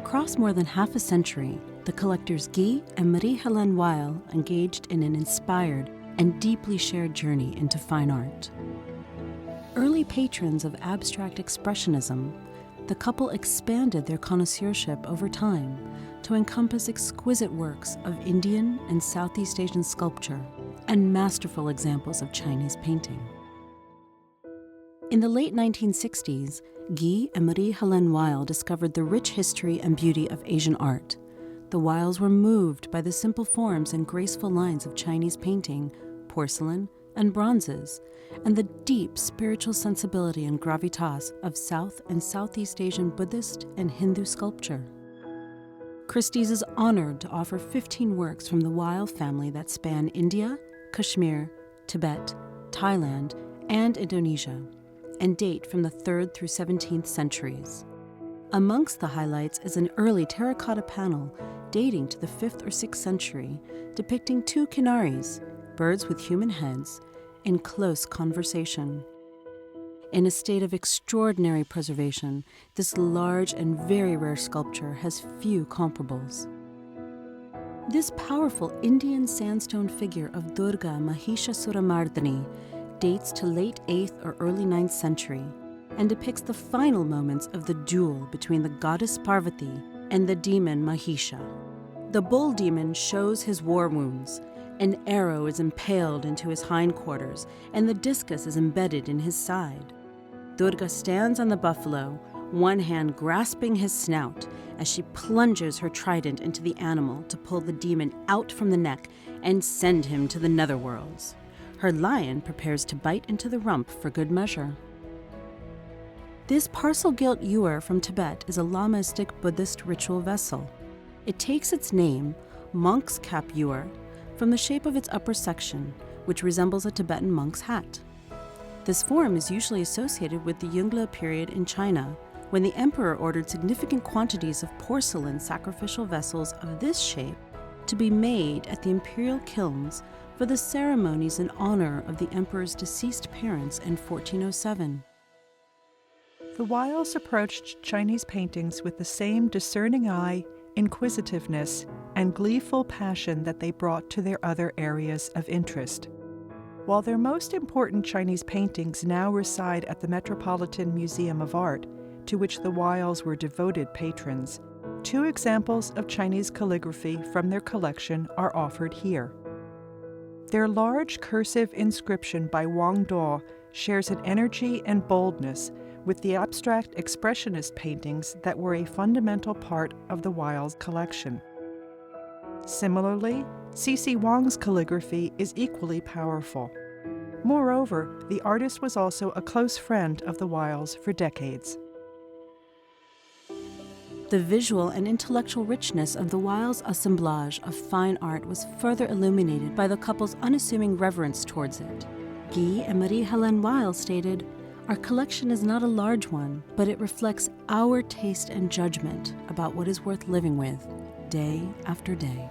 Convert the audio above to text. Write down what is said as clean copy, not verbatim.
across more than half a century, the collectors Guy and Marie-Hélène Weill engaged in an inspired and deeply shared journey into fine art. Early patrons of abstract expressionism, the couple expanded their connoisseurship over time to encompass exquisite works of Indian and Southeast Asian sculpture and masterful examples of Chinese painting. In the late 1960s, Guy and Marie-Hélène Weill discovered the rich history and beauty of Asian art. The Weills were moved by the simple forms and graceful lines of Chinese painting, porcelain, and bronzes, and the deep spiritual sensibility and gravitas of South and Southeast Asian Buddhist and Hindu sculpture. Christie's is honored to offer 15 works from the Weill family that span India, Kashmir, Tibet, Thailand, and Indonesia, and date from the 3rd through 17th centuries. Amongst the highlights is an early terracotta panel dating to the 5th or 6th century, depicting two kinaris, birds with human heads, in close conversation. In a state of extraordinary preservation, this large and very rare sculpture has few comparables. This powerful Indian sandstone figure of Durga Mahishasuramardini dates to late 8th or early 9th century and depicts the final moments of the duel between the goddess Parvati and the demon Mahisha. The bull demon shows his war wounds. An arrow is impaled into his hindquarters, and the discus is embedded in his side. Durga stands on the buffalo, one hand grasping his snout, as she plunges her trident into the animal to pull the demon out from the neck and send him to the netherworlds. Her lion prepares to bite into the rump for good measure. This parcel-gilt ewer from Tibet is a Lamaistic Buddhist ritual vessel. It takes its name, monk's cap ewer, from the shape of its upper section, which resembles a Tibetan monk's hat. This form is usually associated with the Yongle period in China, when the emperor ordered significant quantities of porcelain sacrificial vessels of this shape to be made at the imperial kilns for the ceremonies in honor of the emperor's deceased parents in 1407. The Weills approached Chinese paintings with the same discerning eye, inquisitiveness, and gleeful passion that they brought to their other areas of interest. While their most important Chinese paintings now reside at the Metropolitan Museum of Art, to which the Weills were devoted patrons, 2 examples of Chinese calligraphy from their collection are offered here. Their large cursive inscription by Wang Duo shares an energy and boldness with the abstract expressionist paintings that were a fundamental part of the Weills' collection. Similarly, C.C. Wang's calligraphy is equally powerful. Moreover, the artist was also a close friend of the Weills for decades. The visual and intellectual richness of the Weills' assemblage of fine art was further illuminated by the couple's unassuming reverence towards it. Guy and Marie-Hélène Weill stated, "Our collection is not a large one, but it reflects our taste and judgment about what is worth living with, day after day."